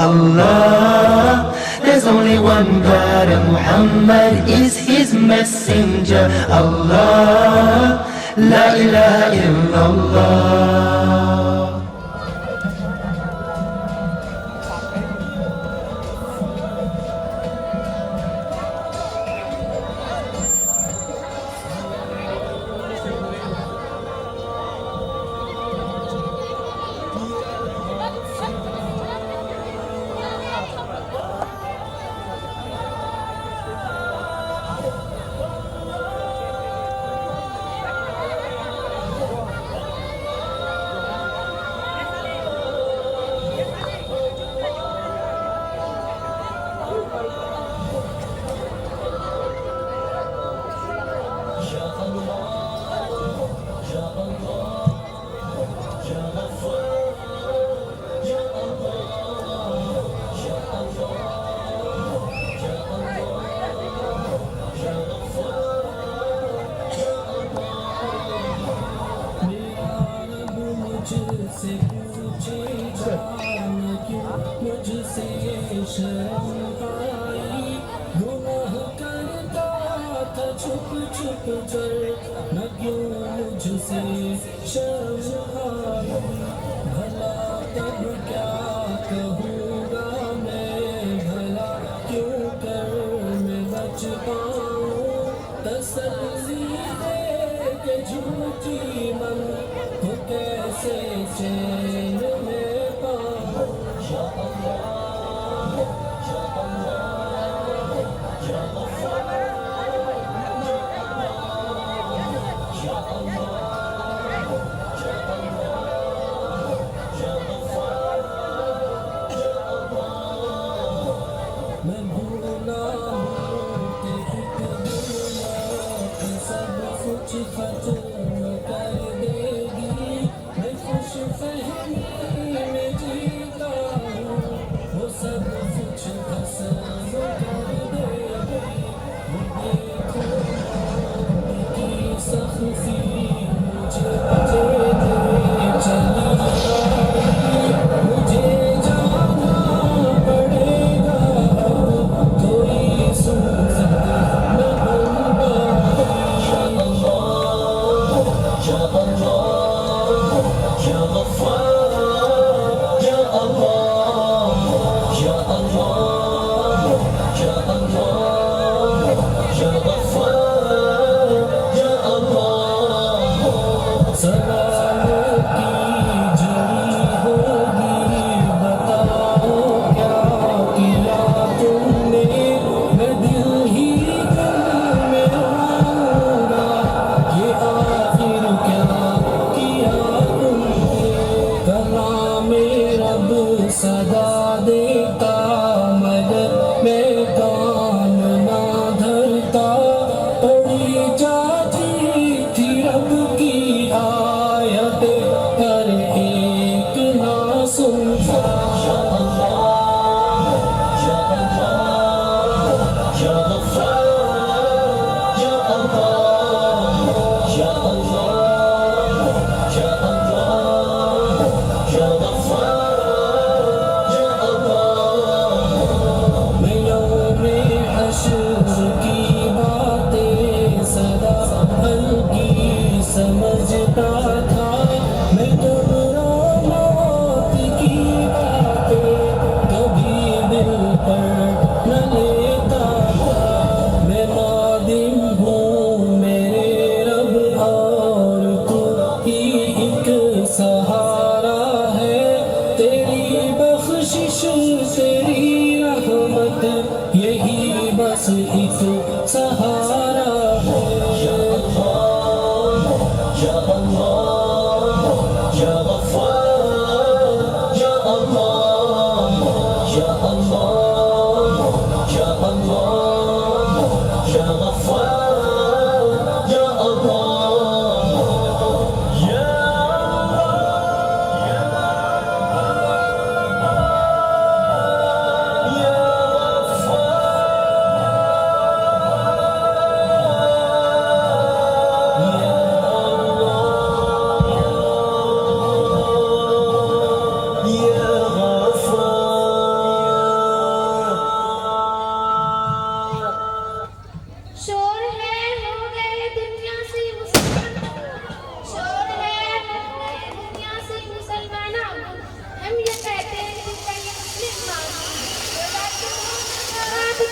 Allah, there's only one God and Muhammad is his messenger. Allah, la ilaha illallah.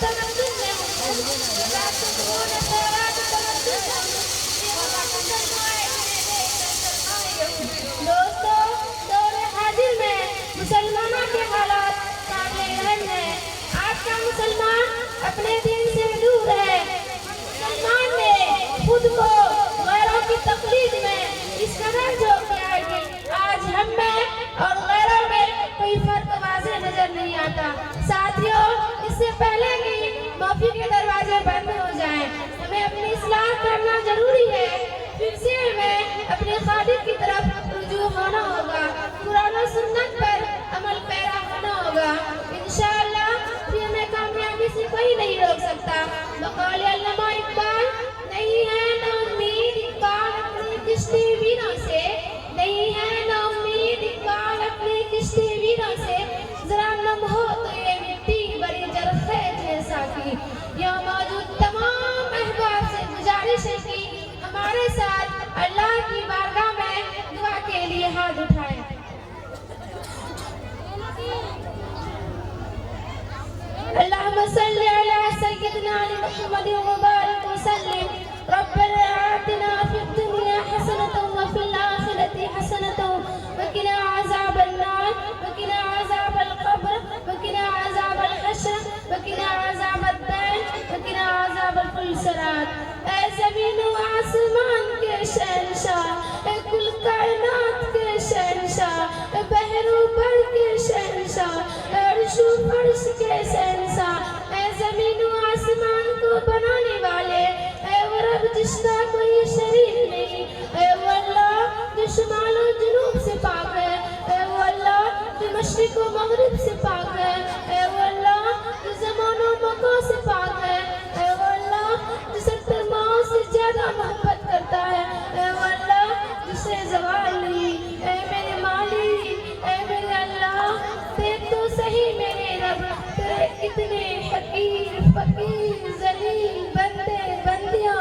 تمدن میں دوستو، دور حاضر میں مسلمانوں کے حالات قابل رحم ہیں۔ آج کا مسلمان اپنے دین سے دور ہے۔ مسلمان نے خود کو غیروں کی تقلید میں اس قدر جھونک دیا ہے کہ آج ہم میں اور غیروں میں کوئی فرق واضح نظر نہیں آتا۔ ساتھیوں، اس سے پہلے کہ معافی کے دروازے بند ہو جائیں، ہمیں اپنی اصلاح کرنا ضروری ہے۔ پھر سے ہمیں اپنے خالق کی طرف رجوع ہونا ہوگا، قرآن و سنت پر عمل پیرا ہونا ہوگا۔ انشاءاللہ پھر ہمیں کامیابی سے کوئی نہیں روک سکتا۔ بقول علامہ اقبال، نہیں ہے نا امید اقبال اپنی کشتی ویروں سے، نہیں ہے نا امید اقبال اپنی کشتی ویروں سے، ذرا نم ہو تو یہ مٹی بڑی جرخے جیسا کی۔ یہاں موجود تمام احباب سے گزارش ہے کہ ہمارے ساتھ اللہ کی بارگاہ میں دعا کے لیے ہاتھ اٹھائیں۔ اللہم صلی علی سیدنا محمد وبارک وسلم۔ ربنا آتنا فی الدنیا حسنۃ وفی الآخرۃ حسنۃ وقنا عذاب النار وقنا عذاب القبر وقنا عذاب الحشر وقنا عذاب الدین وقنا عذاب الفلسرات۔ اے زمین و آسمان کے شہنشاہ، اے کل کائنات کے شہنشاہ، اے بحر و بر کے شہنشاہ، اے عرش و فرش کے شہنشاہ، اے زمین و آسمان کو بنانے والے، اے وہ رب جس کا کوئی شریک نہیں، اے وہ اللہ جو شمال و جنوب سے پاک ہے، اے وہ اللہ جو مشرق و مغرب سے پاک ہے، اے وہ اللہ جو زمان و مکان سے پاک ہے، اے وہ اللہ جو 70 ماہوں سے زیادہ محبت کرتا ہے، اے وہ اللہ جسے زوال نہیں۔ اے میرے مالک، اے میرے اللہ، دیکھ تو صحیح میرے رب، تیرے کتنے حقیر فقیر ذلیل بندے بندیاں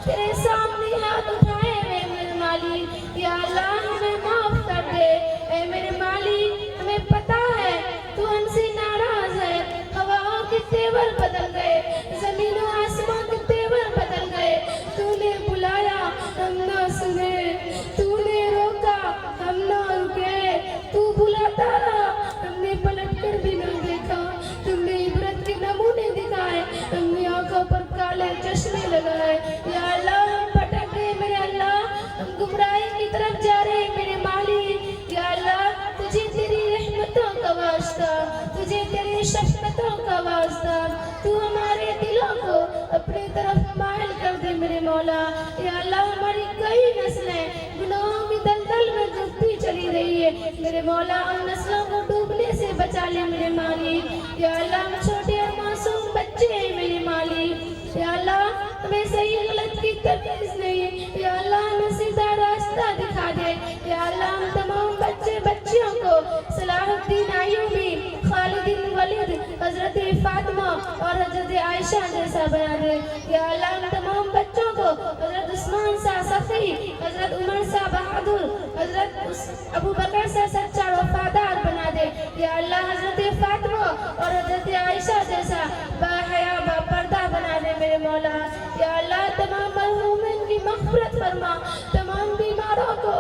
تیرے سامنے ہاتھ اٹھائے ہوئے میرے مالک۔ یا اللہ ہمیں معاف کر دے۔ اے میرے مالک، ہمیں پتا ہے تو ہم سے ناراض ہے۔ ہواؤں کے تیور بدل گئے، زمین و آسمان کے تیور بدل گئے۔ تو نے بلایا ہم نہ سنے، تو نے روکا ہم نہ رکے، تو بلاتا رہا ہم نے پلٹ کر بھی نہ دیکھا، تم نے عبرت کے نمونے دکھائے، ہم نے آنکھوں پر کالے چشمے لگائے۔ یا اللہ ہم بھٹک گئے میرے اللہ، ہم گمراہی کی طرف جا رہے میرے مالک۔ یا اللہ تجھے تیری رحمتوں کا واسطہ، تجھے تیری شفقتوں کا واسطہ، تو ہمارے دلوں کو اپنی طرف مائل کر دے میرے مولا۔ یا اللہ ہماری کئی نسلیں گناہوں کی دلدل میں ڈوبتی چلی رہی ہے میرے مولا، ان نسلوں کو ڈوبنے سے بچا لے میرے مالک۔ یا اللہ ہم چھوٹے اور معصوم بچے ہیں میرے مالک۔ یا اللہ ہمیں صحیح غلط کی تمیز نہیں، یا اللہ ہمیں سیدھا راستہ دکھا دے۔ یا اللہ ہم تمام بچے بچیوں کو صلاح الدین ایوبی، خالد بن ولید، حضرت فاطمہ اور حضرت عائشہ جیسا بنا دے۔ یا اللہ ہم تمام بچوں کو حضرت عثمان سا صفی، حضرت عمر سا بہادر، حضرت ابو بکر سا سچا وفادار بنا دے۔ یا اللہ حضرت فاطمہ اور حضرت عائشہ جیسا باحیا با پردہ بنا دے میرے مولا۔ یا اللہ تمام مرحومین کی مغفرت فرما، تمام بیماروں کو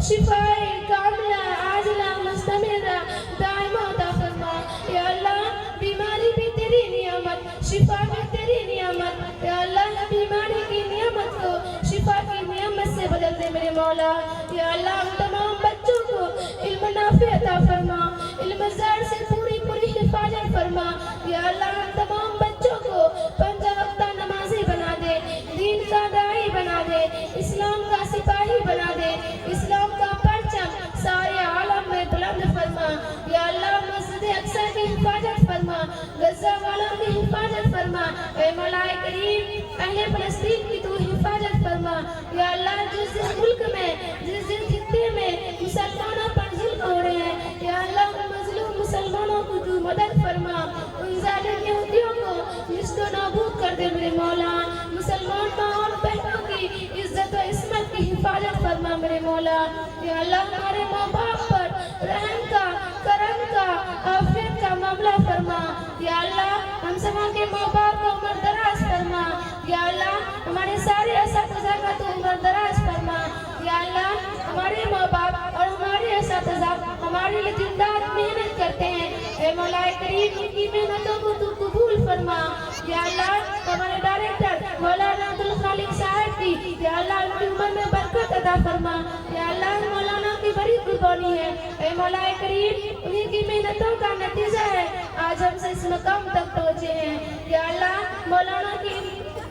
شفائے کاملہ عاجلہ مستمرہ دائمہ عطا فرما۔ یا اللہ بیماری بھی تیری نعمت، شفا بھی تیری نعمت۔ یا اللہ بیماری کی نعمت کو شفا کی نعمت سے بدل دے میرے مولا۔ یا اللہ ہم تمام بچوں کو علم نافع عطا فرما، علم زر سے پوری پوری حفاظت فرما۔ یا اللہ ہم تمام بچوں کو 5 وقتہ نمازی بنا دے، دین کا داعی بنا دے، اسلام کا سپاہی بنا دے، اسلام کا پرچم سارے عالم میں بلند فرما۔ یا اللہ مسجد اقصی کی حفاظت فرما، غزہ والوں کی حفاظت فرما۔ اے مولا کریم اہل فلسطین کی تو حفاظت فرما۔ یا اللہ جس ملک میں جس خطے میں مسلمانوں پر ظلم ہو رہے ہیں، یا اللہ مظلوم مسلمانوں کو تو مدد فرما، ان ظالم یہودیوں کو نشت و نابود کر دے میرے مولا۔ مسلمان ماں اور بہنوں کی عزت و عصمت کی حفاظت فرما میرے مولا۔ یا اللہ ہمارے ماں باپ پر رحم کا، کرم کا، عافیت کا معاملہ فرما۔ یا اللہ ہم سب کے ماں باپ فرما. یا اللہ ہمارے سارے اساتذہ کا تو عمر دراز فرما. یا اللہ ہمارے ماں باپ اور ہمارے اساتذہ ہمارے لیے دن رات محنت کرتے ہیں. اے مولا کریم ان کی محنتوں کو تو قبول فرما. یا اللہ ہمارے ڈائریکٹر مولانا عبدالخالق صاحب کی یا اللہ ان کی عمر میں برکت عطا فرما. یا اللہ مولانا کی بڑی قربانی ہے. اے مولا کریم انہیں کی محنتوں کا نتیجہ ہے آج ہم سے اس مقام تک پہنچے ہیں. یا اللہ مولانا کی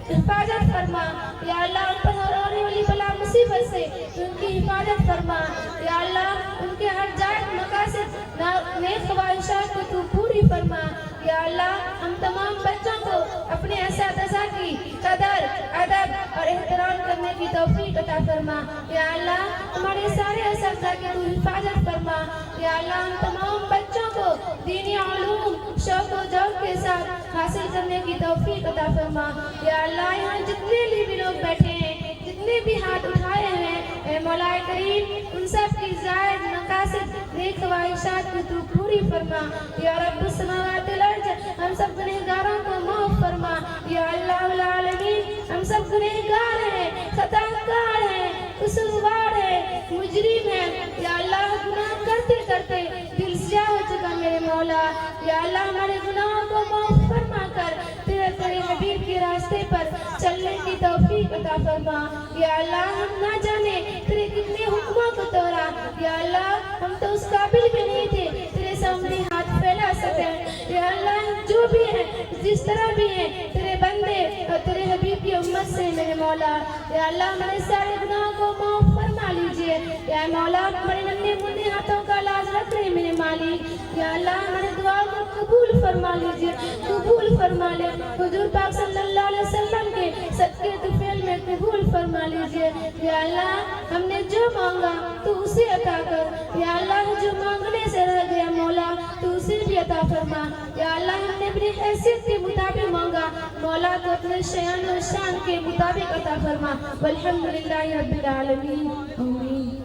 حفاظت فرما. یا اللہ ان پر ہونے والی بلا مصیبت سے ان کی حفاظت فرما. یا اللہ ان کے ہر جائز مقاصد نیک خواہشات کو تو پوری فرما. یا اللہ ہم تمام بچوں کو اپنے اساتذہ کی قدر ادب اور احترام کرنے کی توفیق عطا فرما. یا اللہ ہمارے سارے اساتذہ کی تو حفاظت فرما. یا اللہ ہم تمام بچوں کو دینی علوم شوق و ذوق کے ساتھ حاصل کرنے کی توفیق عطا فرما. یا اللہ یہاں جتنے بھی لوگ بیٹھے ہیں جتنے بھی ہاتھ اٹھائے ہیں اے مولا کریم ان سب کی زائد مقاصد نیک خواہشات کو تو پوری فرما. یا رب السماوات والارض ہم سب گنہگاروں کو معاف فرما. یا اللہ العالمین ہم سب گنہگار ہیں خطا کار ہیں قصوروار ہیں مجرم ہیں. یا اللہ گناہ کرتے کرتے دل سیاہ ہو چکا میرے مولا. یا اللہ ہمارے گناہوں کو معاف فرما کر تیرے حبیب کے راستے پر چلنے کی توفیق عطا فرما. یا اللہ ہم نہ جانے تیرے کتنے حکموں کو توڑا. یا اللہ ہم تو اس قابل بھی نہیں تھے تیرے سامنے ہاتھ پھیلا سکیں. یا اللہ جو بھی ہیں جس طرح بھی ہیں تیرے بندے اور تیرے حبیب کی امت سے میرے مولا. یا اللہ ہمارے سارے گناہوں کو معاف فرما لیجئے. یا مولا ہمارے ننھے منھے ہاتھوں کا لاز رکھ رہے میرے مالک. یا اللہ ہمارے دعاؤں کو قبول فرما لیجئے قبول فرما لے. حضور پاک صلی اللہ علیہ وسلم کے صدقے طفیل میں قبول فرما لیجئے. یا اللہ ہم نے جو مانگا تو اسے عطا کر. یا اللہ جو مانگنے سے رہ گیا مولا تو اسے بھی عطا فرما. یا اللہ ہم نے اپنی حیثیت کے مطابق مانگا مولا تو اپنے شان و شان کے مطابق عطا فرما. والحمدللہ رب العالمین. آمین.